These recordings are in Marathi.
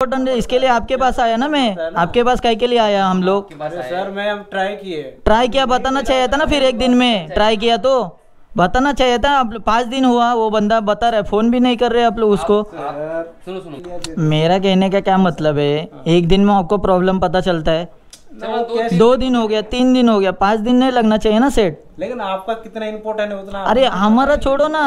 इम्पोर्टेंट है, इसके लिए आपके पास आया ना, मैं आपके पास काय के लिए आया हम लोग। सर मैं ट्राई किया, बताना चाहिए था ना, फिर एक दिन में ट्राई किया तो बताना चाहिए था। आप 5 दिन हुआ, वो बंदा बता रहा है, फोन भी नहीं कर रहे आप लोग उसको। सुनो मेरा कहने का क्या मतलब है, एक दिन में आपको प्रॉब्लम पता चलता है, 2 दिन हो गया, 3 दिन हो गया, 5 दिन नहीं लगना चाहिए ना सेट। लेकिन आपका कितना इम्पोर्टेंट है उतना। अरे हमारा छोड़ो ना,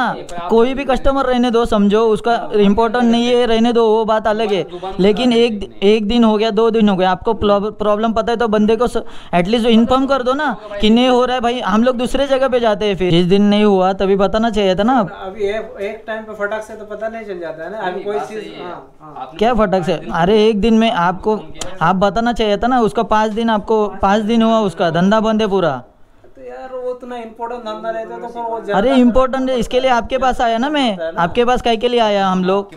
कोई भी कस्टमर रहने दो, समझो उसका इम्पोर्टेंट नहीं है, रहने दो, वो बात अलग है। लेकिन एक दिन हो गया, 2 दिन हो गया, आपको प्रॉब्लम पता है तो बंदे को एटलीस्ट इन्फॉर्म कर दो ना कि नहीं हो रहा है भाई, हम लोग दूसरे जगह पे जाते हैं। फिर जिस दिन नहीं हुआ तभी बताना चाहिए था ना। अभी एक टाइम पे फटक से तो पता नहीं चल जाता है ना, अभी कोई चीज। क्या फटक से, अरे एक दिन में आपको आप बताना चाहिए था ना उसका। 5 दिन, आपको 5 दिन हुआ, उसका धंधा बंद है पूरा। यार वो उतना इम्पोर्टेंट धंधा रहता तो फिर वो अरे इम्पोर्टेंट है, इसके लिए आपके पास आया ना, मैं आपके पास काय के लिए आया हम लोग।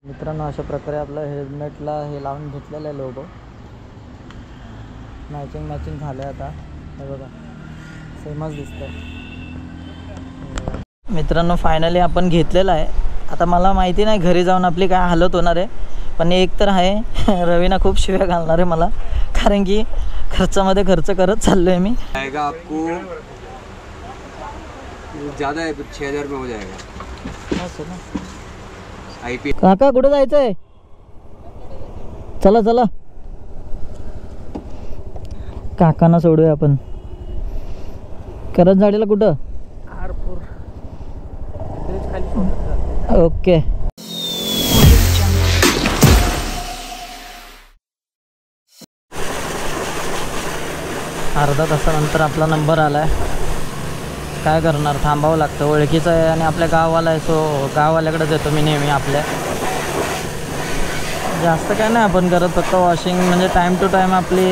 मित्रांनो, अशा प्रकारे आपलं हेल्मेटला हे लावून घेतलेलं आहे लोगो, मॅचिंग झालं आता, हे बघा सेमच दिसतंय। मित्रांनो फायनली आपण घेतलेलं आहे। आता मला माहिती नाही घरी जाऊन आपली काय हालत होणार आहे, पण एक तर आहे रवीना खूप शिव्या घालणार आहे मला, कारण की खर्चामध्ये खर्च करत चाललोय मी। आएगा आपको ज़्यादा है तो 6000 में हो जाएगा। IP काका कुठे जायचंय, चला चला काकांना सोडूया आपण। करंजवाडीला कुठं, ओके। अर्धा तासानंतर आपला नंबर आला आहे, काय करणार, थांबावं लागतं, ओळखीचं आहे आणि आपल्या गाववाला आहे, सो गाववाल्याकडेच येतो मी नेहमी। आपल्या जास्त काय नाही आपण करत, फक्त वॉशिंग म्हणजे टाईम टू टाईम आपली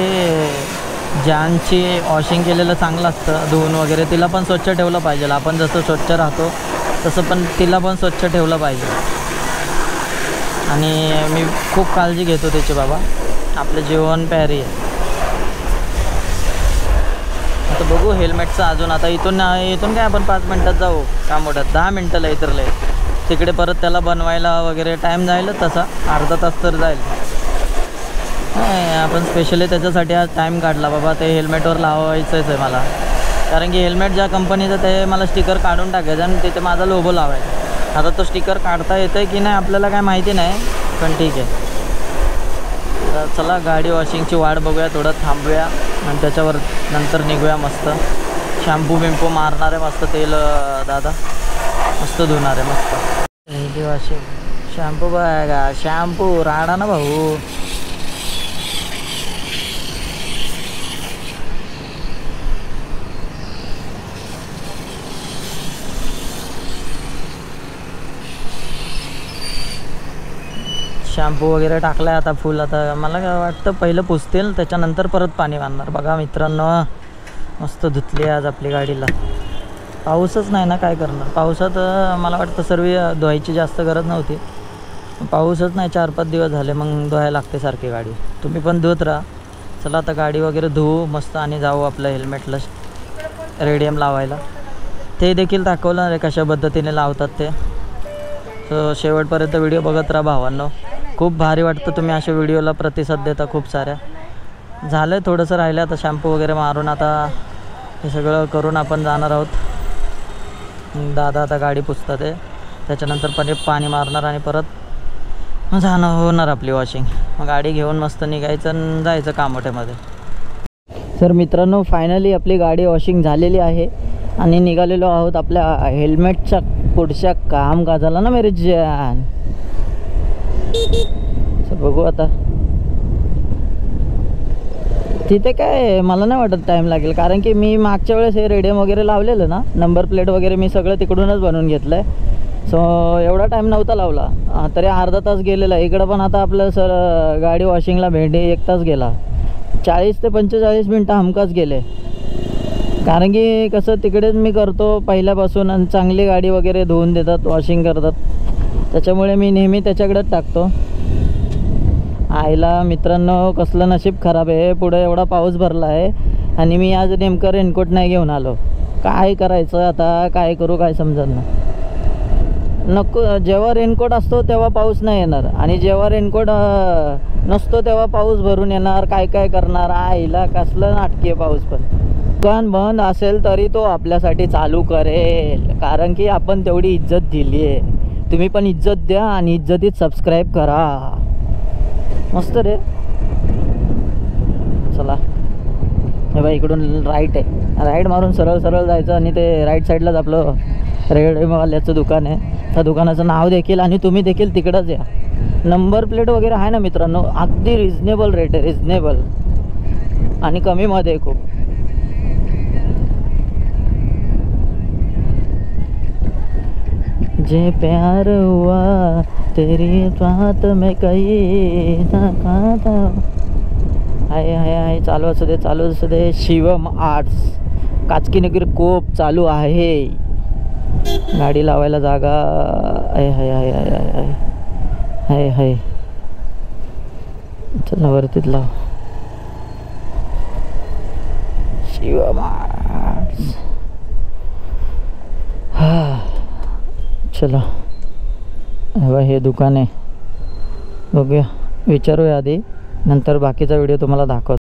जानची वॉशिंग केलेलं चांगलं असतं, धुवून वगैरे। तिला पण स्वच्छ ठेवलं पाहिजे, आपण जसं स्वच्छ राहतो तसं पण तिला पण स्वच्छ ठेवलं पाहिजे, आणि मी खूप काळजी घेतो त्याची बाबा, आपलं जीवन प्यारी आहे। आता बघू हेल्मेटचं अजून, आता इथून काय आपण 5 मिनटात जाऊ, का मोठ्यात 10 मिनटाला इतरले, तिकडे परत त्याला बनवायला वगैरे टाईम जाईल, तसा अर्धा तास तर जाईल। आपण स्पेशली त्याच्यासाठी आज टाईम काढला बाबा, ते हेल्मेटवर लावायचंच आहे मला, कारण की हेल्मेट ज्या कंपनीचं ते मला स्टिकर काढून टाकायचं आणि तिथे माझा लोगो लावायचा। आता तो स्टिकर काढता येतं की नाही आपल्याला काय माहिती नाही, पण ठीक आहे। तर चला गाडी वॉशिंगची वाट बघूया, थोडं थांबूया आणि त्याच्यावर नंतर निघूया। मस्त शॅम्पू बिम्पू मारणार आहे, मस्त तेल दादा मस्त धुणार आहे, मस्त गाडी वॉशिंग। शॅम्पू बघा, शॅम्पू राडा ना भाऊ। शॅम्पू वगैरे टाकला आहे आता फुल। आता मला काय वाटतं पहिलं पुसतील, त्याच्यानंतर परत पाणी मारणार। बघा मित्रांनो मस्त धुतली आज आपली गाडीला, पाऊसच नाही ना, काय करणार पावसात। मला वाटतं सर्व धुवायची जास्त गरज नव्हती, पाऊसच नाही, 4-5 दिवस झाले, मग धुवायला लागते सारखी गाडी। तुम्ही पण धुत राहा। चला आता गाडी वगैरे धुवू मस्त आणि जाऊ आपलं हेल्मेटला रेडियम लावायला। ते देखील दाखवलं रे कशा पद्धतीने लावतात ते, सो शेवटपर्यंत व्हिडिओ बघत राहा भावांनो, खूप भारी वाटतं तुम्ही अशा व्हिडिओला प्रतिसाद देता खूप साऱ्या। झालं आहे थोडंसं राहिलं, आता शॅम्पू वगैरे मारून आता हे सगळं करून आपण जाणार आहोत। दादा आता गाडी पुसतात आहे, त्याच्यानंतर परत पाणी मारणार आणि परत जाणं होणार आपली वॉशिंग। मग गाडी घेऊन मस्त निघायचं आणि जायचं कामोठ्यामध्ये। तर मित्रांनो फायनली आपली गाडी वॉशिंग झालेली आहे आणि निघालेलो आहोत आपल्या हेल्मेटच्या पुढच्या काम काजाला ना मेरे जान। बघू आता तिथे काय, मला नाही वाटत टाईम लागेल, कारण की मी मागच्या वेळेस हे रेडियम वगैरे लावलेलं ना, नंबर प्लेट वगैरे मी सगळं तिकडूनच बनवून घेतलं आहे, सो एवढा टाईम नव्हता लावला, तरी अर्धा तास गेलेला। इकडं पण आता आपलं सर गाडी वॉशिंगला भेंडी 1 तास गेला, 40 ते 45 मिनटं हमखास गेले, कारण की कसं तिकडेच मी करतो पहिल्यापासून आणि चांगली गाडी वगैरे धुवून देतात, वॉशिंग करतात, त्याच्यामुळे मी नेहमी त्याच्याकडेच टाकतो। आईला मित्रांनो कसलं नशीब खराब आहे, पुढे एवढा पाऊस भरला आहे आणि मी आज नेमकं रेनकोट नाही घेऊन आलो, काय करायचं आता, काय करू काय समजत नाही। नको, जेव्हा रेनकोट असतो तेव्हा पाऊस नाही येणार आणि जेव्हा रेनकोट नसतो तेव्हा पाऊस भरून येणार. काय काय करणार आईला, कसलं नाटकीय पाऊस. पण दुकान बंद असेल तरी तो आपल्यासाठी चालू करेल, कारण की आपण तेवढी इज्जत दिली आहे. तुम्ही पण इज्जत द्या आणि इज्जतीत सबस्क्राईब करा. मस्त रे. चला हे बाई, इकडून राईट आहे, राईट मारून सरळ सरळ जायचं आणि ते राईट साईडलाच आपलं रेडवाल्याचं दुकान आहे. त्या दुकानाचं नाव देखील आणि तुम्ही देखील तिकडंच या. नंबर प्लेट वगैरे आहे ना मित्रांनो, अगदी रिजनेबल रेट आहे, रिजनेबल आणि कमीमध्ये खूप. जे प्यार हुआ तेरी बात में कही ना खाता. हाय हाय हाय, चालू असू दे, चालू असू दे. शिवम आर्ट्स काचकीनगर कोप चालू आहे. गाडी लावायला जागा आहे. हाय हाय हाय हाय हाय हाय. चला वरतीच लाव. शिवम आर्ट्स. हा चला हे दुकान आहे, बघूया, विचारूया आधी, नंतर बाकीचा व्हिडिओ तुम्हाला दाखवतो.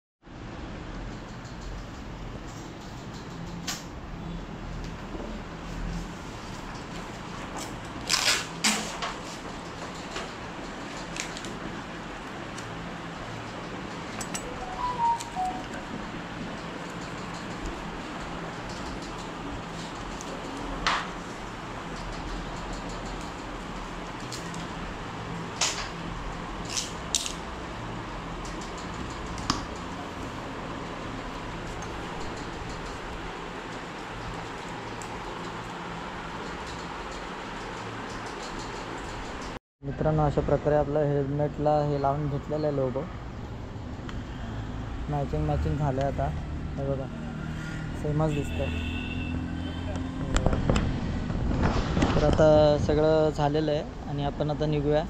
मित्रांनो, अशा प्रकारे आपलं हेल्मेटला हे लावून घेतलेलं आहे लोगो. मॅचिंग झालं आहे आता. हे बघा, सेमच दिसतं. तर आता सगळं झालेलं आहे आणि आपण आता निघूया,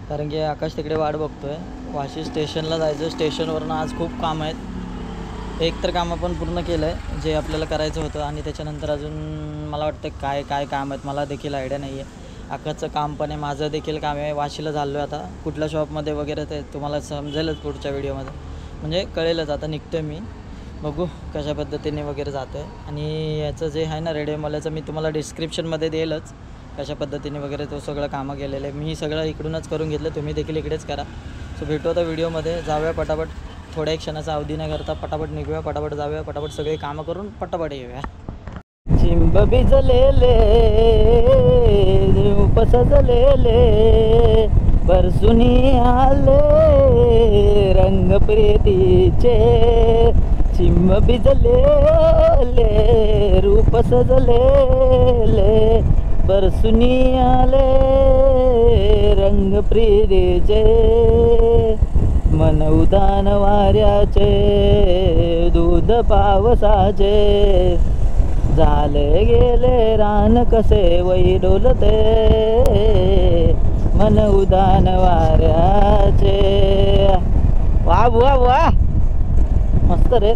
कारण की आकाश तिकडे वाट बघतोय. वाशी स्टेशनला जायचं. स्टेशनवरून आज खूप काम आहेत. एक तर काम आपण पूर्ण केलं आहे जे आपल्याला करायचं होतं, आणि त्याच्यानंतर अजून मला वाटतं काय काम आहेत मला देखील आयडिया नाही आहे. आकाशचं काम पण आहे, माझं देखील काम आहे. वाशीला झालो आहे आता, कुठल्या शॉपमध्ये वगैरे ते तुम्हाला समजेलच पुढच्या व्हिडिओमध्ये, म्हणजे कळेलच. आता निघतो आहे मी, बघू कशा पद्धतीने वगैरे जातो आहे. आणि याचं जे आहे ना रेडिओमल्याचं, मी तुम्हाला डिस्क्रिप्शनमध्ये देईलच कशा पद्धतीने वगैरे तो सगळं कामं केलेलं आहे. मी सगळं इकडूनच करून घेतलं, तुम्ही देखील इकडेच करा. सो भेटू आता व्हिडिओमध्ये. जाऊया पटापट, थोड्या एक क्षणाचा अवधी न करता पटापट निघूया, पटापट जाऊया, पटापट सगळे कामं करून पटापट येऊया. चिंब भिजलेले रूप सजलेले बरसुनी आले रंग प्रीतीचे. चिंब भिजलेले रूप सजलेले बरसुनी आले रंग प्रीतीचे. मन उदान वाऱ्याचे दूध पावसाचे. झाले गेले रान कसे वै डोलते मन उदान वाऱ्याचे. वा वा वा, मस्त रे.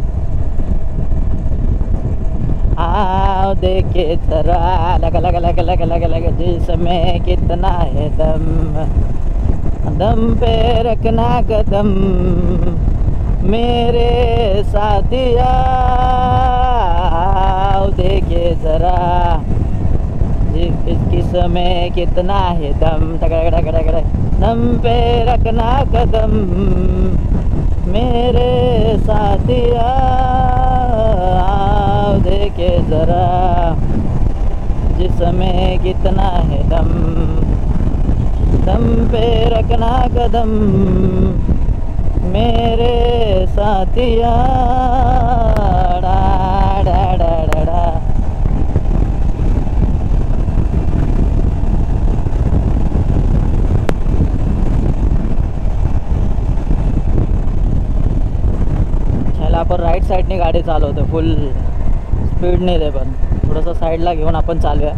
आओ देखे जरा लगा लगा लगा लगा लगा लगा जिसमें कितना है दम. दम पे रखना कदम मेरे साथिया. देखे जरा किसमें कितना है दम. दम पे रखना कदम मेरे साथिया. देखे जरा जिसमें कितना है दम. दम पे रखना कदम मेरे साथिया. डा डा डा डा डा. ह्याला आपण राईट साईडने गाडी चालवतो, फुल स्पीडने दे, पण थोडंसं साईडला घेऊन आपण चालूया,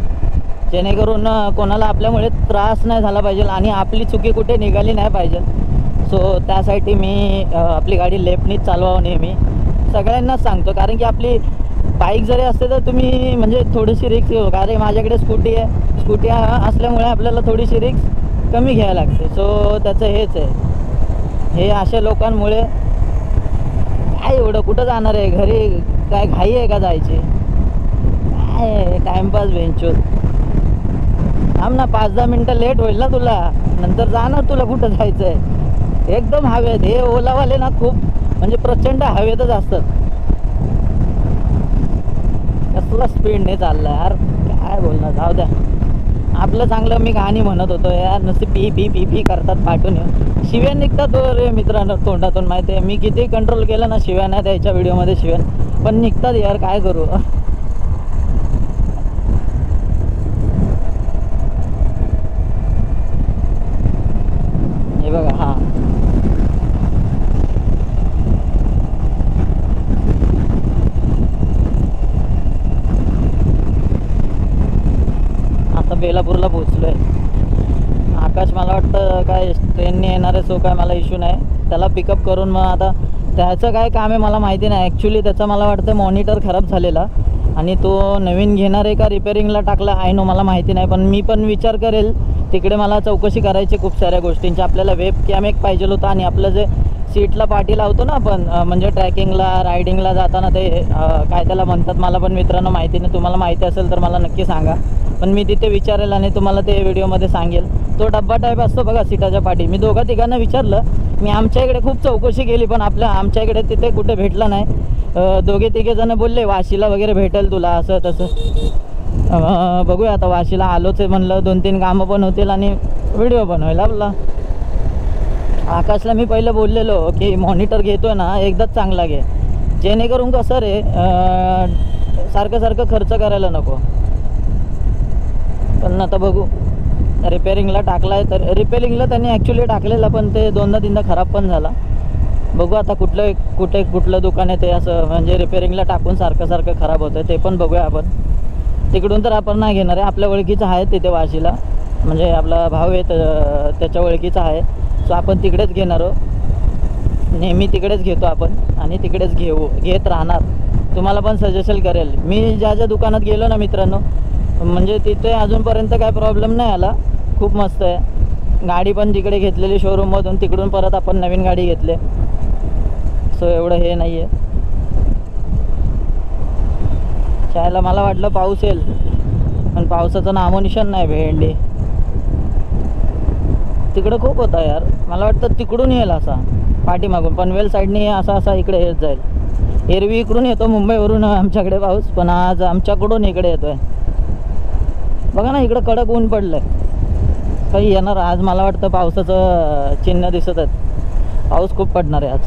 जेणेकरून कोणाला आपल्यामुळे त्रास नाही झाला पाहिजे आणि आपली चुकी कुठे निघाली नाही पाहिजे. सो त्यासाठी मी आपली गाडी लेफ्टनीच चालवावं नेहमी, सगळ्यांनाच सांगतो. कारण की आपली बाईक जरी असते तर तुम्ही म्हणजे थोडीशी रिक्स घेऊ, कारण माझ्याकडे स्कूटी आहे. स्कूटी असल्यामुळे आपल्याला थोडीशी रिक्स कमी घ्यायला लागते. सो त्याचं हेच आहे, हे अशा लोकांमुळे. काय एवढं कुठं जाणार आहे, घरी काय घाई आहे का जायची? काय टाइमपास बेंचोत. थांब ना, 5-10 मिनटं लेट होईल ना तुला, नंतर जाणार तुला कुठं जायचं आहे. एकदम हवेत हे ओलावाले ना, खूप म्हणजे प्रचंड हवेतच असतात. कसला स्पीडने चालला यार, काय बोलणार. जाऊ द्या, आपलं चांगलं. मी गाणी म्हणत होतो यार, नुसती पी पी पी पी करतात पाठून. शिव्या निघतात रे मित्रांनो तोंडातून, माहिती आहे. मी किती कंट्रोल केलं ना शिव्या नाही द्यायच्या व्हिडिओमध्ये, शिव्या पण निघतात यार, काय करू. हे बघा, हा आता बेलापूरला पोहोचलोय. आकाश मला वाटतं काय ट्रेनने येणार आहे, सो काय मला इश्यू नाही. त्याला पिकअप करून मग आता त्याचं काय काम आहे मला माहिती नाही. ॲक्च्युली त्याचा मला वाटतं मॉनिटर खराब झालेला आणि तो नवीन घेणार आहे का रिपेअरिंगला टाकला आहे नो मला माहिती नाही. पण मी पण विचार करेल तिकडे. मला चौकशी करायची खूप साऱ्या गोष्टींची. आपल्याला वेब कॅम एक पाहिजे होता आणि आपलं जे सीटला पाठी लावतो ना आपण, म्हणजे ट्रॅकिंगला रायडिंगला जाताना ते काय त्याला म्हणतात मला पण मित्रांनो माहिती नाही. तुम्हाला माहिती असेल तर मला नक्की सांगा. पण मी तिथे विचारेल आणि तुम्हाला ते व्हिडिओमध्ये सांगेल. तो डब्बा टाईप असतो बघा सीटाच्या पाठी. मी दोघा तिघांना विचारलं. मी आमच्या इकडे खूप चौकशी केली पण आमच्या इकडे तिथे कुठे भेटलं नाही. दोघे तिघे जण बोलले वाशीला वगैरे भेटेल तुला असं तसं. बघूया आता, वाशीला आलोच आहे म्हणलं, 2-3 कामं पण होतील आणि व्हिडिओ पण होईल आपला. आकाशला मी पहिलं बोललेलो की मॉनिटर घेतोय ना एकदाच चांगला घे, जेणेकरून कसं रे सारखं सारखं खर्च करायला नको. पण आता बघू, रिपेअरिंगला टाकला आहे तर रिपेअरिंगला त्यांनी ॲक्च्युली टाकलेला पण ते 2दा-3दा खराब पण झाला. बघू आता कुठलं दुकान आहे ते असं म्हणजे रिपेअरिंगला टाकून सारखं सारखं खराब होतं ते पण बघूया आपण. तिकडून तर आपण नाही घेणार आहे, आपल्या ओळखीचं आहे तिथे वाशीला, म्हणजे आपला भाऊ आहे त्याच्या ओळखीचा आहे. सो आपण तिकडेच घेणार आहोत, नेहमी तिकडेच घेतो आपण आणि तिकडेच घेत राहणार. तुम्हाला पण सजेशन करेल मी. ज्या दुकानात गेलो ना मित्रांनो, म्हणजे तिथे अजूनपर्यंत काय प्रॉब्लेम नाही आला. खूप मस्त आहे. गाडी पण तिकडे घेतलेली शोरूममधून, तिकडून परत आपण नवीन गाडी घेतली. सो एवढं हे नाही आहे. शाळेला मला वाटलं पाऊस येईल पण पावसाचं नामोनिशाण नाही. भेंडी तिकडं खूप होता यार, मला वाटतं तिकडून येईल असा पाठीमागून, पनवेल साईडने असा इकडे येत जाईल. एरवी इकडून येतो मुंबईवरून आमच्याकडे पाऊस, पण आज आमच्याकडून इकडे येतोय. बघा ना इकडं कडक ऊन पडलंय. काही येणार आज, मला वाटतं पावसाचं चिन्ह दिसत आहेत. पाऊस खूप पडणार आहे आज.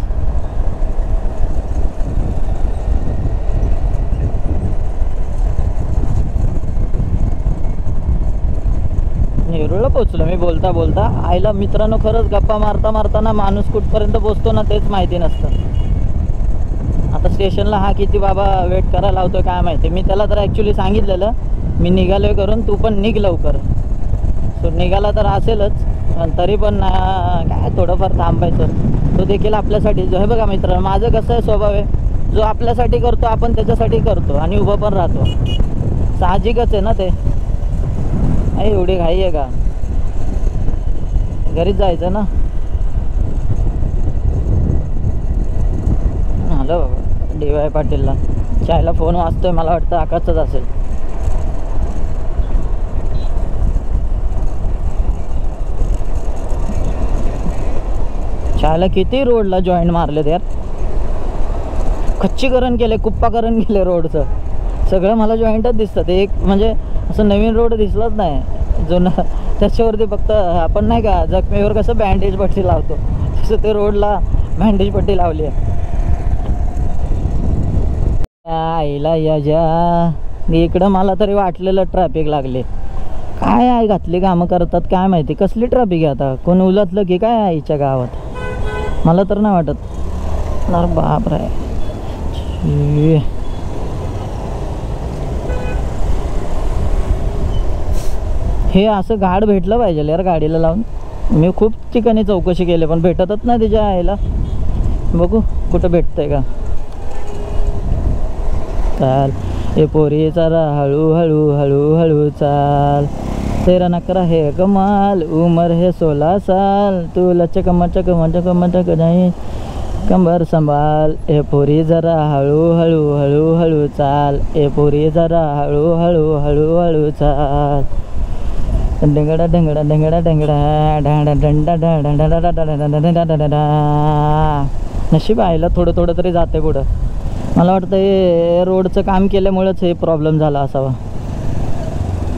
नेरूळला पोचलो मी बोलता बोलता. आईला मित्रांनो खरंच गप्पा मारता मारताना माणूस कुठपर्यंत पोचतो ना तेच माहिती नसतं. आता स्टेशनला हा किती बाबा वेट करायला लावतोय काय माहिती. मी त्याला तर ॲक्च्युली सांगितलेलं मी निघालोय करून, तू पण निघ लवकर. सो निघाला तर असेलच, तरी पण काय थोडंफार थांबायचं. तो देखील आपल्यासाठी जो हे बघा मित्रांनो, माझं कसं आहे स्वभाव आहे, जो आपल्यासाठी करतो आपण त्याच्यासाठी करतो आणि उभं पण राहतो. साहजिकच आहे ना ते. एवढी घाई आहे का, घरीच जायचं ना. आलं बाबा DY पाटीलला. चायला फोन वाजतोय, मला वाटतं आकाशचाच असेल. चायला किती रोडला जॉईंट मारलेत यार, खच्चीकरण केले, कुप्पाकरण केले रोडचं. सगळं मला जॉईंटच दिसतात. एक म्हणजे असं नवीन रोड दिसलाच नाही जुनं. त्याच्यावरती फक्त आपण नाही का जखमेवर कसं बँडेज पट्टी लावतो तसं ते रोडला बँडेज पट्टी लावली आहे. आईला याच्या इकडं मला तरी वाटलेलं ट्रॅफिक लागले. काय आहे घातली कामं करतात काय माहिती. कसली ट्रॅफिक आहे आता, कोण उलटलं की काय आईच्या गावात, मला तर नाही वाटत. अरे बाप रे, हे असं गाड भेटलं पाहिजे यार गाडीला लावून. मी खूप ठिकाणी चौकशी केली पण भेटतच नाही तिच्या आईला. बघू कुठं भेटतंय का. चाल ए पोरी जरा हळू हळू हळू हळू चाल तेरा नखरा है कमाल उम्र है 16 साल तू लचक मचक मचक मचक नहीं कंबर संभाल ए पोरी जरा हळू हळू हळू हळू चाल ए पोरी जरा हळू हळू हळू हळू चाल ढंगडा ढंगडा ढंगडा ढंगडा ढांडा डंडा ढंडा नशीब आईला थोडं थोडं तरी जाते पुढं. मला वाटतं हे रोडचं काम केल्यामुळेच हे प्रॉब्लेम झाला असावा,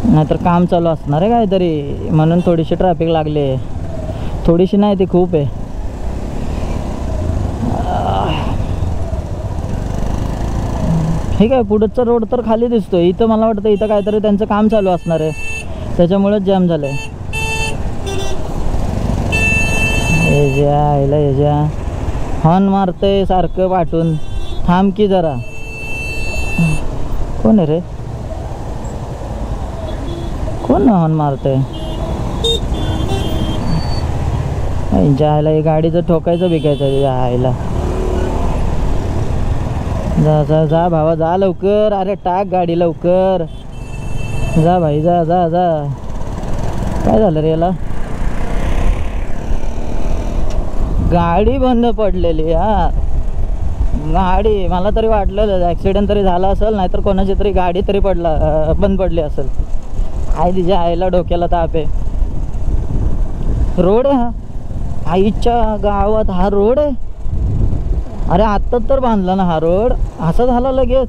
नाहीतर काम चालू असणार आहे काहीतरी म्हणून थोडीशी ट्रॅफिक लागली. थोडीशी नाही ती खूप आहे. ठीक आहे पुढचा रोड तर खाली दिसतोय. इथं मला वाटतं इथं काहीतरी त्यांचं काम चालू असणार आहे त्याच्यामुळेच जाम झालं आहे. येजा हॉर्न मारतंय सारखं पाठून. थांब की जरा. कोण आहे रे? कोण हॉर्न मारतंय? जायला हे गाडीचं ठोकायचं बिकायचं जायला. जा जा जा भावा जा लवकर. अरे टाक गाडी लवकर. जा भाई जा जा जा. काय झालं रे याला? गाडी बंद पडलेली. हा गाडी मला तरी वाटलं ॲक्सिडेंट तरी झाला असेल, नाहीतर कोणाची तरी गाडी तरी बंद पडली असेल. आई तिच्या आईला डोक्याला ताप आहे. रोड आहे हा आईच्या गावात. हा रोड आहे. अरे आत्ताच तर बांधला ना हा रोड. असं झालं लगेच.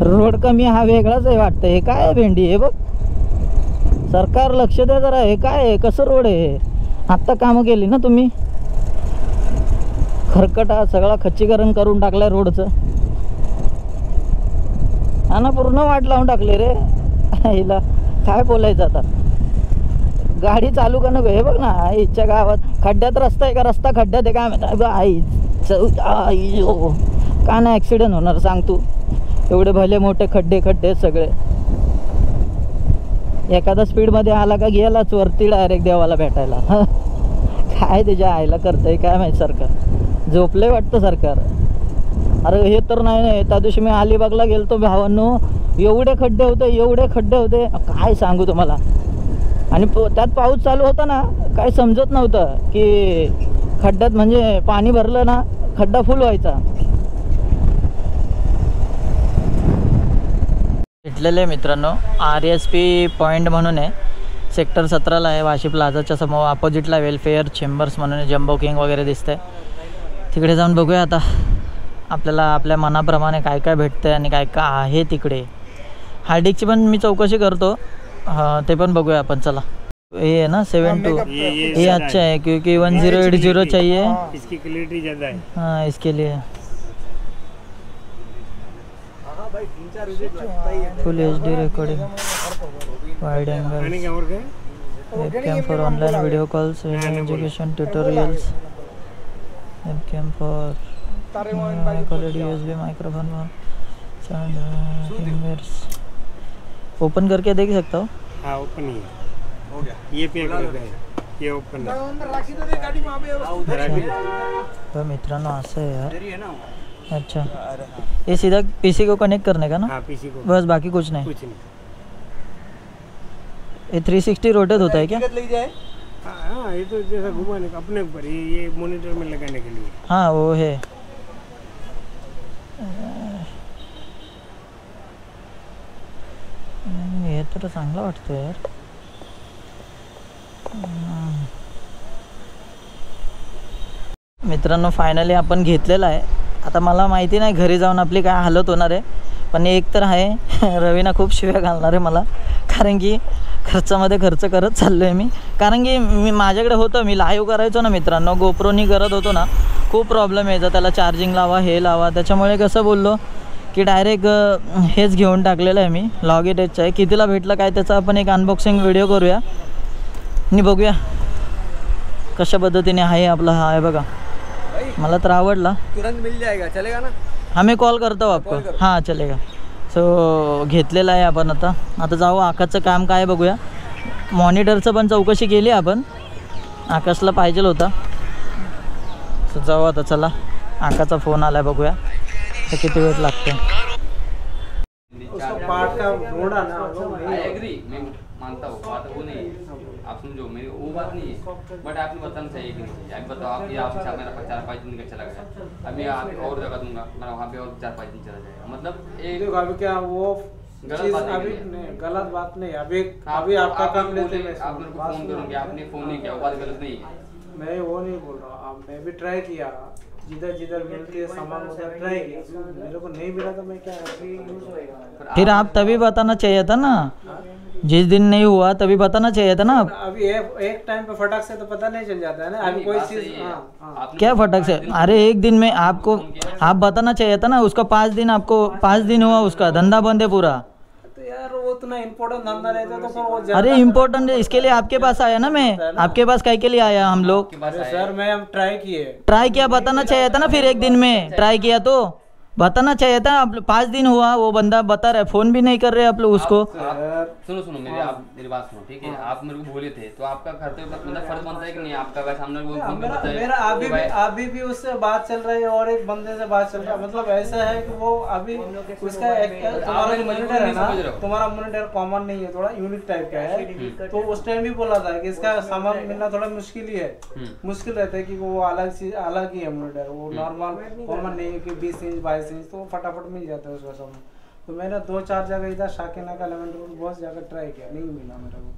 रोड कमी हा वेगळाच आहे वाटतं. हे काय आहे भेंडी? हे बघ सरकार लक्ष द्या जरा. हे काय आहे? कसं रोड आहे? आत्ता कामं केली ना तुम्ही? खरकटा सगळा खच्चीकरण करून टाकलाय रोडचं. हा ना पूर्ण वाट लावून टाकले रे. हिला काय बोलायचं आता? गाडी चालू का नको? हे बघ ना आईच्या गावात खड्ड्यात रस्ता आहे का? रस्ता खड्ड्यात आहे काय माहिती? आई का नाही ॲक्सिडेंट होणार सांग तू? एवढे भले मोठे खड्डे खड्डे सगळे. एखादा स्पीडमध्ये आला का गेलाच वरती डायरेक्ट देवाला भेटायला. काय त्याच्या आईला करतंय काय माहिती सरकार? झोपलंय वाटतं सरकार. अरे हे तर नाही. त्या दिवशी मी अलिबागला गेलतो भावांनो. एवढे खड्डे होते एवढे खड्डे होते काय सांगू तुम्हाला. आणि त्यात पाऊस चालू होता ना काय समजत नव्हतं की खड्ड्यात म्हणजे पाणी भरलं ना खड्डा फुल व्हायचा. भेटलेले मित्रांनो RSP पॉईंट म्हणून आहे. सेक्टर 17ला आहे. वाशी प्लाझाच्या समोर अपोजिटला वेलफेअर चेंबर्स म्हणून जम्बो किंग वगैरे दिसतंय. तिकडे जाऊन बघूया आता आपल्याला आपल्या मनाप्रमाणे काय काय भेटतंय आणि काय काय आहे तिकडे. हार्डिकची पण मी चौकशी करतो. ते पण बघूया आपण. चला ये है ना 72 ये अच्छा है क्योंकि 1080 चाहिए. इसकी क्लियरिटी ज़्यादा है. हाँ इसके लिए फुल HD recording wide angle webcam for online video calls education tutorials webcam for quality USB microphone fingers. Open करके देख सकता हो. हाँ ओपन ही हो गया. ये पे है ये ओपन है. तो मित्रांनो असं आहे यार. अच्छा ये सीधा PC को कनेक्ट करने का ना? हाँ PC को बस बाकी कुछ नहीं. कुछ नहीं. ये 360 रोटेट होता है क्या? हाँ ये तो जैसा घुमाने का अपने ऊपर. ये मॉनिटर में लगाने के लिए. हाँ वो है. हे तर चांगलं वाटतं यार. मित्रांनो फायनली आपण घेतलेला आहे. आता मला माहिती नाही घरी जाऊन आपली काय हालत होणार आहे, पण एक तर आहे रवीना खूप शिव्या घालणार आहे मला, कारण की खर्चामध्ये खर्च करत चाललो आहे मी. कारण की मी माझ्याकडे होतं, मी लाईव्ह करायचो ना मित्रांनो, गोप्रोनी करत होतो ना, खूप प्रॉब्लेम यायचा, त्याला चार्जिंग लावा हे लावा, त्याच्यामुळे कसं बोललो की डायरेक्ट हेच घेऊन टाकलेलं आहे मी. लॉगिटेकचं आहे. कितीला भेटलं काय त्याचा आपण एक अनबॉक्सिंग व्हिडिओ करूया आणि बघूया कशा पद्धतीने आहे आपला. हा आहे बघा, मला तर आवडला. तुरंत मिल जाएगा, चलेगा ना? हाँ मैं कॉल करता हूँ आपको. हाँ चलेगा. सो घेतलेला आहे आपण. आता जाऊ आकाशचं काम काय बघूया. मॉनिटरचं पण चौकशी केली आपण, आकाशला पाहिजे होता. सो जाऊ आता, चला आकाशचा फोन आला बघूया तर किती वेळ लागतो. पार्ट का ढूंढा ना आई एग्री, मैं मानता हूँ, बात वो नहीं है, आप समझो मेरी वो बात नहीं है, बट आपने बताना चाहिए कि नहीं चाहिए। आप बताओ, आप ये आपसे मेरा 4-5 दिन का चला गया, अभी आप और जगह दूंगा, मैं वहाँ पे और 4-5 दिन चला जाएगा, मतलब एक देखो अभी क्या वो गलत बात अभी नहीं, गलत बात नहीं, अभी आपका काम लेते हैं। आप मेरे को फोन करोगे, आपने फोन नहीं किया, वो बात गलत नहीं है। मैं वो नहीं बोल रहा हूँ, मैं भी ट्राई किया, जिधर जिधर मिलती है सामान उधर ट्राई किया, मेरे को नहीं मिला तो मैं क्या फिर आप तभी बताना चाहिए था ना, जिस दिन नहीं हुआ तभी बताना चाहिए था ना। अभी एक टाइम पे फटाक से तो पता नहीं चल जाता है ना, अभी कोई चीज। क्या फटक से, अरे एक दिन में आपको आप बताना चाहिए था ना, उसका 5 दिन, आपको 5 दिन हुआ, उसका धंधा बंद है पूरा। तो यार वो उतना इम्पोर्टेंट धंधा रहता तो फिर वो अरे इम्पोर्टेंट है, इसके लिए आपके पास आया ना, मैं आपके पास काय के लिए आया हम लोग। सर मैं हम ट्राई किए, ट्राई किया, बताना चाहिए था ना, फिर एक दिन में ट्राई किया तो बताना चाहिए था। अब 5 दिन हुआ, वो बंदा बता रहा है, फोन भी नहीं कर रहे आप लोग उसको। सुनो मेरी बात सुनो, ठीक है, आप मेरे को बोले थे तो आपका कर्तव्य मतलब फर्ज बनता है कि नहीं, आपका वैसे सामने मेरा अभी भी उससे बात चल रही है और एक बंदे से बात चल रहा है, मतलब ऐसा है कि वो अभी उसका तुम्हारा मॉनिटर है ना, तुम्हारा मॉनिटर कॉमन नहीं है, थोड़ा यूनिक टाइप का है, तो उस टाइम भी बोला था कि इसका सामान मिलना थोड़ा मुश्किल ही है, मुश्किल रहता है कि वो अलग चीज अलग ही है मॉनिटर, वो नॉर्मल कॉमन नहीं है कि 20 इंच 22 इंच, तो फटाफट मिल जाता है उसका सामान। तो मैंने 2-4 जगह इधर शाकिना का लेमन रोड बहुत जगह ट्राई किया, नहीं मिला मेरे को।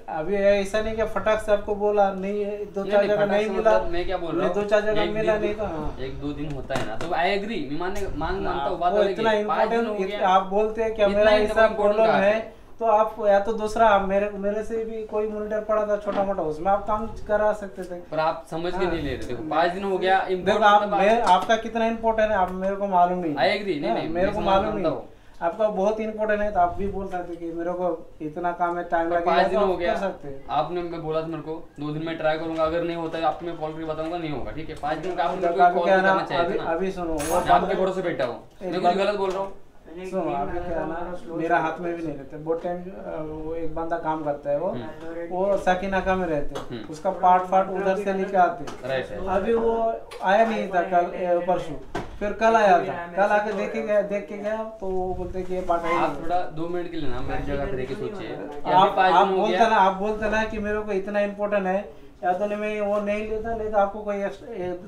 अभी ऐसा नहीं कि फटाक से आपको बोला नहीं, 2-4 जगह नहीं मिला, मैं क्या बोल रहा हूँ, 2-4 जगह मिला नहीं तो 1-2 दिन होता है ना, तो आई एग्री, मैं मानता हूँ, बात इतना इम्पोर्टेंट आप बोलते हैं कि मेरा ऐसा प्रॉब्लम है, तो आप या तो दूसरा मेरे से भी कोई मॉनिटर पड़ा था छोटा मोटा, उसमें आप काम करा सकते थे, पर आप समझ के नहीं ले रहे। देखो 5 दिन हो गया, देखो आपका कितना इम्पोर्टेंट है आप मेरे को मालूम नहीं, आई एग्री, नहीं मेरे को मालूम नहीं, आपका बहुत इम्पोर्टेंट है, तो आप भी बोल सकते कि मेरे को इतना काम है, टाइम लगेगा, 5 दिन हो गया, कर सकते हैं। आपने मैं बोला था मेरे को 2 दिन में ट्राई करूंगा, अगर नहीं होता है आपको मैं कॉल करके बताऊंगा, नहीं होगा, ठीक है, 5 दिन का आपने मेरे को कॉल करना चाहिए था। अभी सुनो, मैं आपके भरोसे बैठा हूँ, मैं कुछ गलत बोल रहा हूँ? सुनो अभी क्या ना, मेरा हाथ में भी नहीं रहते बहुत टाइम, वो एक बंदा काम करता है, वो साकिनाका में रहते हैं, उसका पार्ट उधर से लेके आते हैं, अभी वो आया नहीं था कल परसों, फिर कल आया था, कल आके देख के गया तो वो बोलते कि ये पार्ट है। आप थोड़ा 2 मिनट के लिए ना मेरी जगह पे रह के सोचिए, आप बोलते ना कि मेरे को इतना इम्पोर्टेंट है, या तो नहीं मैं वो नहीं लेता, नहीं तो आपको कोई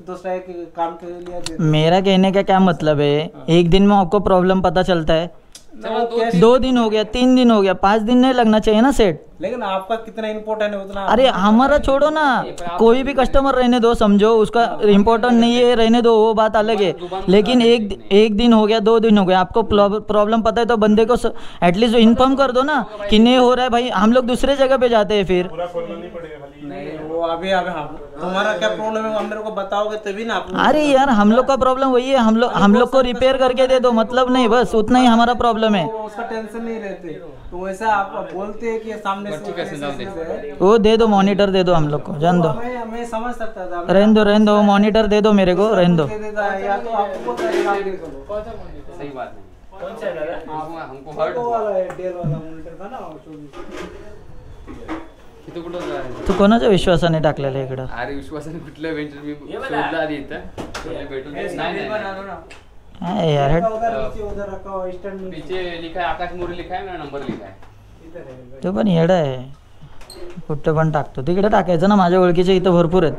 दूसरा एक काम के लिए मेरा कहने का क्या मतलब है, एक दिन में आपको प्रॉब्लम पता चलता है, 2 दिन हो गया, 3 दिन हो गया, 5 दिन नहीं लगना चाहिए ना सेट। लेकिन आपका कितना इम्पोर्टेंट है उतना। अरे हमारा छोड़ो ना, कोई भी कस्टमर रहने दो, समझो उसका इम्पोर्टेंट नहीं है, रहने दो, वो बात अलग है, लेकिन एक दिन हो गया, 2 दिन हो गया, आपको प्रॉब्लम पता है तो बंदे को एटलीस्ट इन्फॉर्म कर दो ना कि नहीं हो रहा है भाई, हम लोग दूसरे जगह पे जाते हैं फिर। नहीं वो अभी तुम्हारा क्या प्रॉब्लम है, मेरे को बताओगे तभी ना। अरे यार हम लोग का प्रॉब्लम वही है, हम लोग को रिपेयर करके दे दो, मतलब नहीं, बस उतना ही हमारा प्रॉब्लम है। उसका टेंशन नहीं रहते, तो वैसा आप बोलते हैं कि सामने से वो दे दो, मॉनिटर दे दो हम लोग को, जान दो, मैं समझ सकता था, रहने दो, मॉनिटर दे दो मेरे को, रहने दो। या तो आपको सही बात नहीं, कौन सा है हमको हर्ट वाला है, डेल वाला मॉनिटर था ना 24। किती कुठं जायचं तू कोणाच्या विश्वासाने टाकलेलं इकडं? अरे विश्वासाने कुठल्या वेंचर मी शोधला आधी इथं भेटून नाही यार, उधर रखा हुआ स्टैंड में, पीछे लिखा है आकाश मोरे लिखा है, मेरा नंबर लिखा है। तो पण येडा आहे, कुठं पण टाकतो, तिकडे टाकायचं ना, माझ्या ओळखीचे इथं भरपूर आहेत।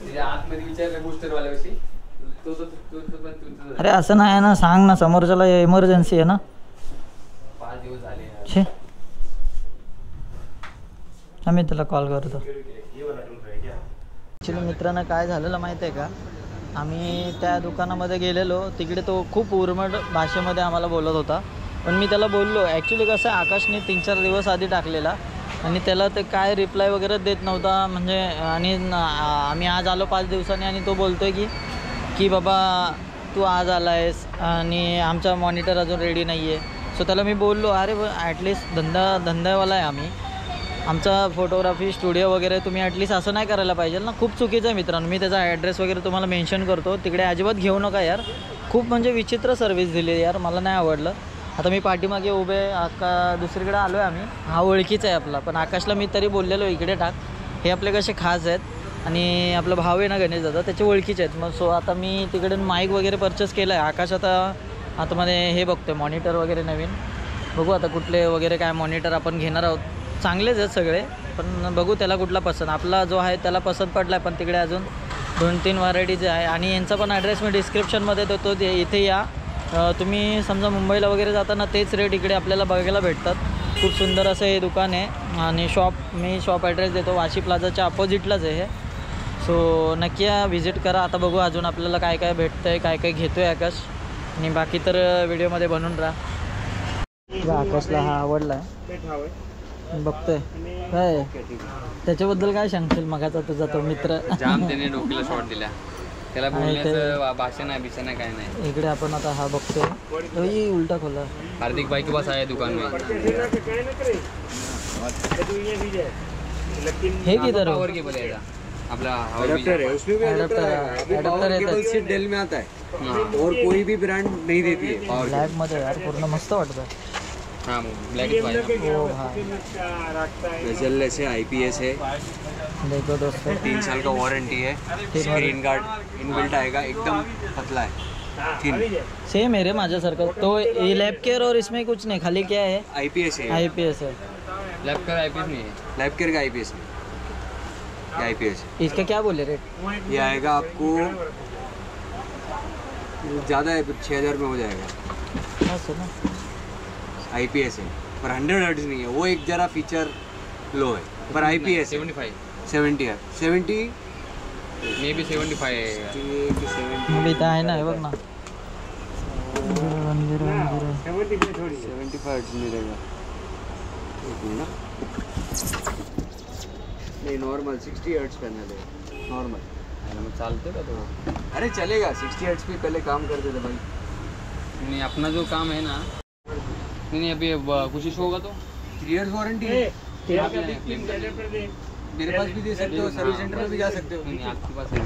तिच्या आतमध्ये विचारलं बूस्टर वाल्याविषयी, तो अरे असं नाही ना, सांग ना, समोरच्याला इमर्जन्सी आहे ना। 5 दिवस झाले छे, आम्ही तुला कॉल करतो। ॲक्च्युली मित्रांनो काय झालेलं माहिती आहे का, आम्ही त्या दुकानामध्ये गेलेलो, तिकडे तो खूप उर्मट भाषेमध्ये आम्हाला बोलत होता, पण मी त्याला बोललो, ॲक्च्युली कसं आकाशने 3-4 दिवस आधी टाकलेला आणि त्याला ते काय रिप्लाय वगैरे देत नव्हता, म्हणजे आणि आम्ही आज आलो 5 दिवसांनी आणि तो बोलतो आहे की बाबा तू आज आला आहेस आणि आमचा मॉनिटर अजून रेडी नाही आहे। सो त्याला मी बोललो, अरे ॲटलिस्ट धंदावाला आहे आम्ही, आमचा फोटोग्राफी स्टुडिओ वगैरे, तुम्ही ॲटलिस्ट असं नाही करायला पाहिजे ना, खूप चुकीचं आहे मित्रांनो। मी त्याचा ॲड्रेस वगैरे तुम्हाला मेन्शन करतो, तिकडे अजिबात घेऊ नका यार, खूप म्हणजे विचित्र सर्व्हिस दिली यार, मला नाही आवडलं। आता मी पाठीमागे उभे, दुसरीकडे आलो आहे आम्ही, हा ओळखीचा आहे आपला, पण आकाशला मी तरी बोललेलो इकडे टाक, हे आपले कसे खास आहेत आणि आपला भाव आहे ना गणेश दादा, त्याचे ओळखीचे आहेत, मग सो आता मी तिकडून माईक वगैरे परचेस केला आहे। आकाश आता आतमध्ये हे बघतोय मॉनिटर वगैरे नवीन. बघू आता कुठले वगैरे काय मॉनिटर आपण घेणार आहोत. चांगलेच आहेत सगळे, पण बघू त्याला कुठला पसंत. आपला जो आहे त्याला पसंत पडला आहे, पण तिकडे अजून 2-3 व्हरायटीज आहे. आणि यांचा पण ॲड्रेस मी डिस्क्रिप्शनमध्ये देतो, ते इथे या. तुम्ही समजा मुंबईला वगैरे जाताना तेच रेट इकडे आपल्याला बघायला भेटतात. खूप सुंदर असं हे दुकान आहे. आणि मी शॉप ॲड्रेस देतो, वाशी प्लाझाच्या अपोजिटलाच आहे हे. सो नक्की या, व्हिजिट करा. आता बघू अजून आपल्याला काय काय भेटतं आहे, काय काय घेतो आहे आकाश. आणि बाकी तर व्हिडिओमध्ये बनून राहा. आकाशला हा आवडला आहे, बघतोय काय त्याच्याबद्दल काय सांगशील? मगाचा तुझा तो मित्र जाम त्याने डोकीला शॉट दिला, त्याला बोलण्याचं भाषा नाही बिषा नाही काय नाही. इकडे आपण आता हा बघतोय, उलटा खोला. हार्दिक भाई के पास आया दुकान में. हे किधर पावर केबल आहे आपला अडॅप्टर है, उसमें भी अडॅप्टर केबल सिर्फ डेल में आता है और कोई भी ब्रांड नहीं देती है पावर ब्लॅक मध्ये यार पूर्ण मस्त वाटतं. हाँ ब्लैक एंड व्हाइट. ओ भाई गजल से IPS है, देखो दोस्तों, 3 साल का वारंटी है, स्क्रीन गार्ड इनबिल्ट आएगा, एकदम पतला है, थिन. सेम है रे माझ्यासारखं. तो ये लैब केयर और इसमें कुछ नहीं, खाली क्या है? IPS है, IPS है. लैब का आईपीएस नहीं है. लैब केयर का IPS है, ये IPS है. इसका क्या बोले रेट? ये आएगा आपको ज़्यादा है, 6000 में हो जाएगा. असं ना. IPS है पर 100 हर्ट्ज नहीं है, वो एक जरा फीचर लो है, पर IPS 75 70 है, 70 मे बी 75 है. 70 अभी इथं आहे ना, हे बघ ना. 75 हर्ट्ज मिलेगा. एक मिनट, नहीं नॉर्मल 60 हर्ट्ज पैनल है, नॉर्मल. मग चालते का तो? अरे चलेगा, 60 हर्ट्ज पे पहले काम करते थे भाई. नहीं अपना जो काम है ना, नहीं अभी कुछ इशू होगा तो 3 इयर्स वारंटी है. मेरे पास भी दे सकते हो, सर्विस सेंटर में भी जा सकते हो. नहीं आपके पास है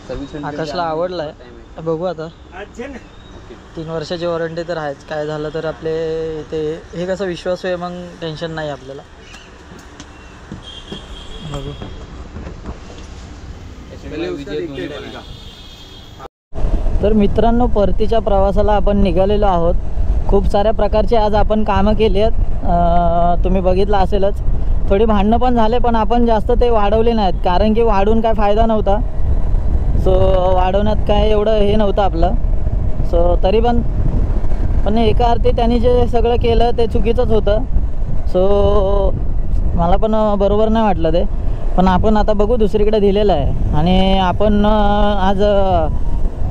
सर्विस सेंटर. आकाशला आवडलाय. बघू आता. 3 वर्षाची वॉरंटी तर आहेच. काय झालं तर आपले ते हे कसं विश्वास आहे, मग टेन्शन नाही आपल्याला. बघू. तर मित्रांनो, परतीच्या प्रवासाला आपण निघालेलो आहोत. खूप साऱ्या प्रकारचे आज आपण कामं केली आहेत, तुम्ही बघितलं असेलच. थोडी भांडणं पण झाले, पण आपण जास्त ते वाढवले नाहीत, कारण की वाढून काय फायदा नव्हता. सो वाढवण्यात काय एवढं हे नव्हतं आपलं. सो तरी पण एका अर्थी त्यांनी जे सगळं केलं ते चुकीचंच होतं. सो मला पण बरोबर नाही वाटलं ते. पण आपण आता बघू, दुसरीकडे दिलेलं आहे. आणि आपण आज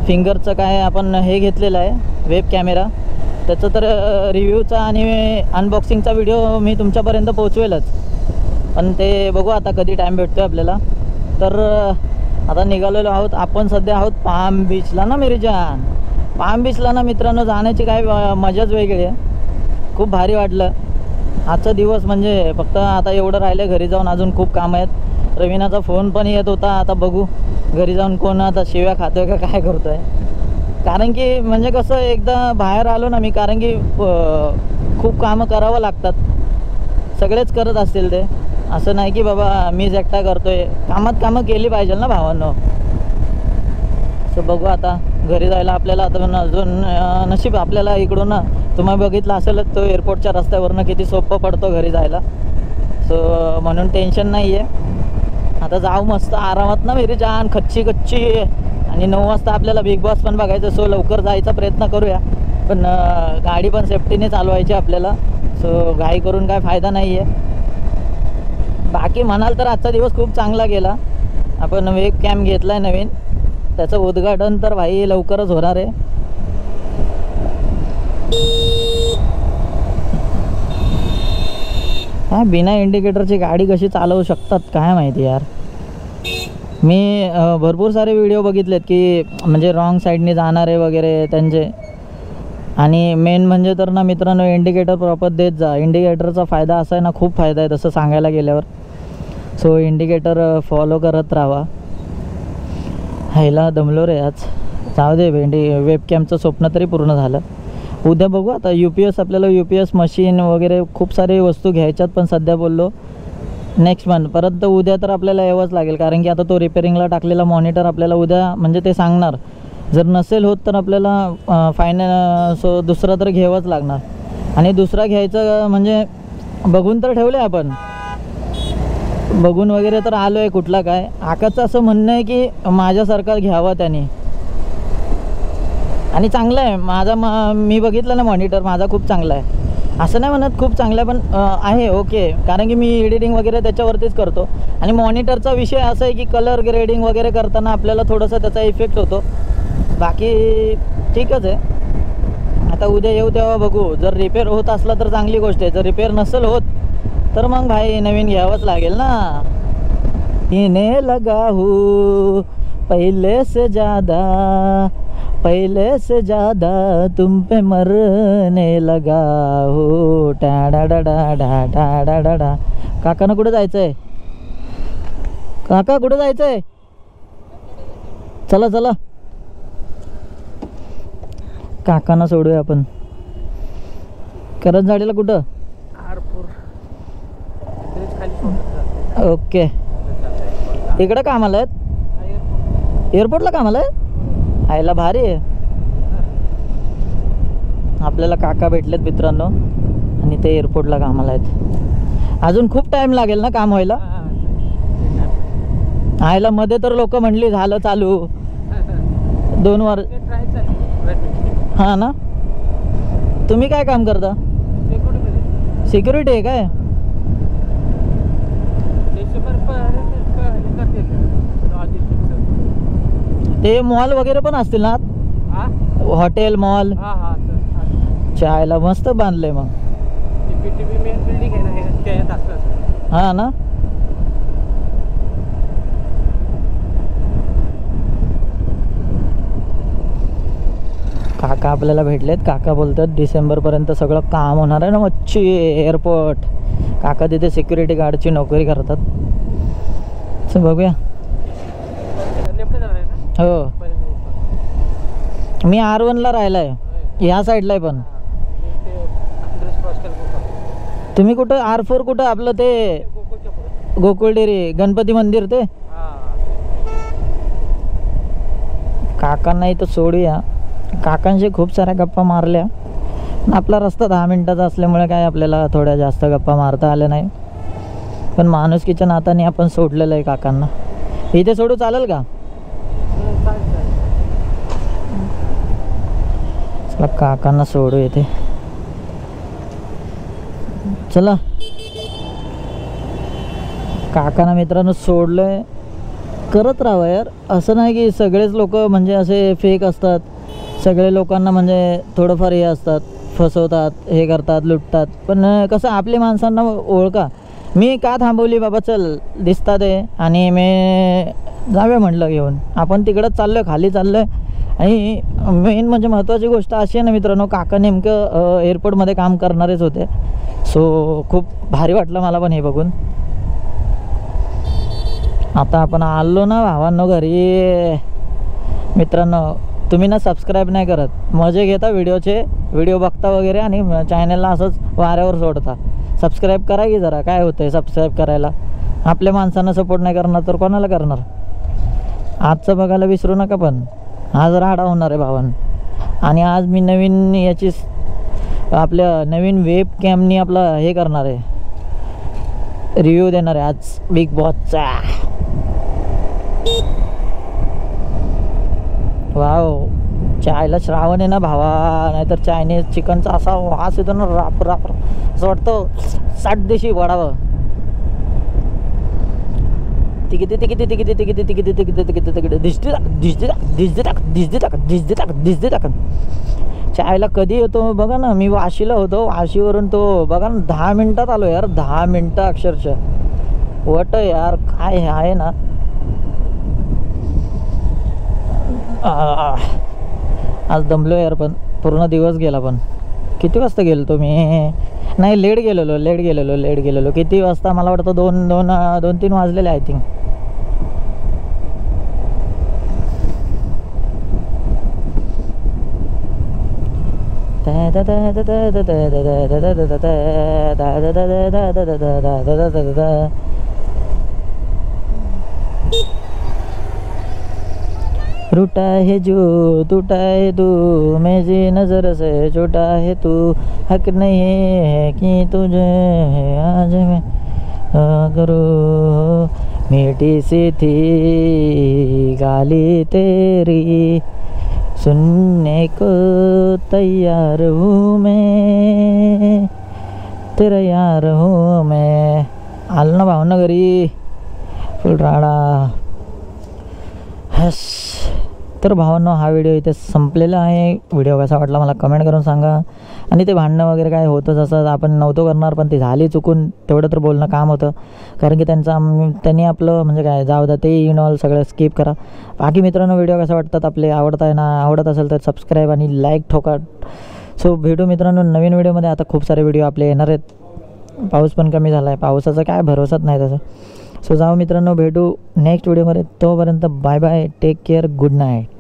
फिंगरचं काय आपण हे घेतलेलं आहे, वेब कॅमेरा. त्याचं तर रिव्ह्यूचा आणि अनबॉक्सिंगचा व्हिडिओ मी तुमच्यापर्यंत पोचवेलच. पण ते बघू आता कधी टाईम भेटतो आहे आपल्याला. तर आता निघालेलो आहोत आपण. सध्या आहोत पाम बीचला ना मेरी जान. पाम बीचला ना मित्रांनो, जाण्याची काय मजाच वेगळी आहे. खूप भारी वाटलं आजचा दिवस. म्हणजे फक्त आता एवढं राहिलं, घरी जाऊन अजून खूप कामं आहेत. रवीनाचा फोन पण येत होता. आता बघू घरी जाऊन कोण आता शिव्या खातोय का काय करतोय. कारण की म्हणजे कसं, एकदा बाहेर आलो ना मी, कारण की खूप कामं करावं लागतात. सगळेच करत असतील ते, असं नाही की बाबा मीच एकटा करतोय. कामं केली पाहिजे ना भावांनो. सो बघू आता घरी जायला आपल्याला. आता अजून नशीब आपल्याला इकडून ना, तुम्ही बघितलं असेल तो एअरपोर्टच्या रस्त्यावरनं किती सोपं पडतो घरी जायला. सो म्हणून टेन्शन नाही आहे. आता जाऊ मस्त आरामात ना मेरी जान, कच्ची. आणि 9 वाजता आपल्याला बिग बॉस पण बघायचं. सो लवकर जायचा प्रयत्न करूया, पण गाडी पण सेफ्टीने चालवायची आपल्याला. सो घाई करून काय फायदा नाही आहे. बाकी म्हणाल तर आजचा दिवस खूप चांगला गेला. आपण वेब कॅम घेतला आहे नवीन, त्याचं उद्घाटन तर भाई लवकरच होणार आहे. हा बिना इंडिकेटरची गाडी कशी चालवू शकतात काय माहिती यार. मी भरपूर सारे व्हिडिओ बघितलेत की म्हणजे रॉंग साईडने जाणारे वगैरे त्यांचे. आणि मेन म्हणजे तर ना मित्रांनो, इंडिकेटर प्रॉपर देत जा. इंडिकेटरचा फायदा असा आहे ना, खूप फायदा आहे तसं सांगायला गेल्यावर. सो इंडिकेटर फॉलो करत राहा. ह्याला दमलो रे आज. जाऊ दे, वेबकॅमचं स्वप्न तरी पूर्ण झालं. उद्या बघू आता. UPS आपल्याला UPS मशीन वगैरे खूप सारे वस्तू घ्यायच्यात, पण सध्या बोललो नेक्स्ट मंथ. परत उद्या तर आपल्याला यावंच लागेल, कारण की आता तो रिपेअरिंगला टाकलेला मॉनिटर आपल्याला उद्या म्हणजे ते सांगणार जर नसेल होत तर आपल्याला फायनल दुसरा तर घ्यावाच लागणार. आणि दुसरा घ्यायचं म्हणजे बघून तर ठेवलं आहे आपण, बघून वगैरे तर आलो आहे कुठला काय. आकाशचं असं म्हणणं आहे की माझ्यासारखा घ्यावा त्याने. आणि चांगलं आहे माझा, मी बघितलं ना मॉनिटर माझा खूप चांगला आहे. असं नाही म्हणत खूप चांगलं आहे, पण आहे ओके. कारण की मी एडिटिंग वगैरे त्याच्यावरतीच करतो. आणि मॉनिटरचा विषय असा आहे की कलर ग्रेडिंग वगैरे करताना आपल्याला थोडंसं त्याचा इफेक्ट होतो. बाकी ठीकच आहे. आता उद्या येऊ तेव्हा बघू. जर रिपेअर होत असला तर चांगली गोष्ट आहे. जर रिपेअर नसेल होत तर मग भाई नवीन घ्यावंच लागेल ना. इने लगा हूँ पहले से ज़्यादा तुम पे मरने लगा हूँ. टाडा डा डा डा डा डा डा. काकानं कुठं जायचं आहे? काका कुठं जायचं आहे? चला चला काकांना सोडूया आपण. करंजवाडीला कुठं? ओके. इकडं कामाला आहेत? एअरपोर्टला कामाला आहे? आयला भारी आहे. आपल्याला काका भेटलेत मित्रांनो आणि ते एअरपोर्टला कामाला आहेत. अजून खूप टाइम लागेल ना काम व्हायला? आयला मध्ये तर लोक म्हणली झालं चालू 2 वर्ष. हां ना. तुम्ही काय काम करता? सिक्युरिटी आहे काय? ते मॉल वगैरे पण असतील ना? Hotel mall? चायला मस्त बांधलंय मग. हा ना. काका आपल्याला भेटलेत. काका बोलतात डिसेंबरपर्यंत सगळं काम होणार आहे ना मच्छी एअरपोर्ट. काका तिथे सिक्युरिटी गार्डची नोकरी करतात. चल बघूया. हो मी R1ला राहिला आहे, ह्या साईडला आहे. पण तुम्ही कुठं? R4 कुठं? आपलं ते गोकुळडेरी गणपती मंदिर ते. काकांना इथं सोडूया. काकांशी खूप साऱ्या गप्पा मारल्या. आपला रस्ता 10 मिनिटाचा असल्यामुळे काय आपल्याला थोड्या जास्त गप्पा मारता आल्या नाही. पण माणुसकीच्या नात्याने आपण सोडलेलं आहे काकांना. इथे सोडू चालेल का? चला काकांना सोडू येते. चला काकांना मित्रांनो सोडलंय. करत राहावं यार. असं नाही की सगळेच लोक म्हणजे असे फेक असतात. सगळे लोकांना म्हणजे थोडंफार हे असतात, फसवतात, हे करतात, लुटतात. पण कसं आपल्या माणसांना ओळखा. मी का थांबवली बाबा, चल दिसतात आहे आणि मी जाऊया म्हटलं घेऊन. आपण तिकडंच चाललो आहे, खाली चाललो आहे. आणि मेन म्हणजे महत्त्वाची गोष्ट अशी आहे ना मित्रांनो, काका नेमकं एअरपोर्टमध्ये काम करणारेच होते. सो खूप भारी वाटलं मला पण हे बघून. आता आपण आलो ना भावांनो घरी. मित्रांनो तुम्ही ना सबस्क्राईब नाही करत, मजे घेता व्हिडिओचे, व्हिडिओ बघता वगैरे आणि चॅनलला असंच वाऱ्यावर सोडता. सबस्क्राईब करा की जरा. काय होतं आहे सबस्क्राईब करायला? आपल्या माणसांना सपोर्ट नाही करणार तर कोणाला करणार? आजचं बघायला विसरू नका. पण आज राडा होणार आहे भावान. आणि आज मी नवीन याची आपल्या नवीन वेब कॅमनी आपला हे करणार आहे, रिव्ह्यू देणार आहे आज बिग बॉसचा. वाव. चायला श्रावण आहे ना भावा, नाहीतर चायनीज चिकनचा असा वास येतो ना, राप राप असं वाटतं 60 देशी वाढावं. तिकिती तिकिती तिकिती तिकिती तिकिती तिकिती तिकिती तिकिती दिसते टाक दिसते टाक दिसते टाक दिसते टाक दिसते टाक दिसते टाक. चायला कधी येतो बघा ना. मी वाशीला होतो, वाशीवरून तो बघा ना 10 मिनिटात आलो यार. 10 मिनिटं अक्षरशः. वट यार काय हे आहे ना. आज दमलो यार. पण पूर्ण दिवस गेला. पण किती वाजता गेलो तो मी? नाही लेट गेलेलो. किती वाजता? मला वाटतं 2-3 वाजलेले आय थिंक. रूठा है जो टूटा है तू, मेरी नज़र से छोटा है तू, हक नहीं है कि तुझे आज मैं करूँ। मीठी सी थी गाली तेरी, सुनने को तैयार हूँ मैं, तेरा यार हूँ मैं. आलं ना भावना घरी फुल राडा. हस. तर भावांनो हा व्हिडिओ इथे संपलेला आहे. व्हिडिओ कसा वाटला मला कमेंट करून सांगा. आणि ते भांडणं वगैरे काय होतंच असं आपण नव्हतो करणार, पण ते झाली चुकून तेवढं तर बोलणं काम होतं. कारण की त्यांनी आपलं म्हणजे काय जाऊ द्या, ते इनऑल सगळं स्किप करा. बाकी मित्रांनो व्हिडिओ कसा वाटतात आपले, आवडत असेल तर सबस्क्राईब आणि लाईक ठोका. सो भेटू मित्रांनो नवीन व्हिडिओमध्ये. आता खूप सारे व्हिडिओ आपले येणार आहेत. पाऊस पण कमी झाला आहे, पावसाचा काय भरोसाच नाही तसं. सो जाऊ मित्रांनो, भेटू नेक्स्ट व्हिडिओमध्ये. तोपर्यंत bye bye, take care, good night.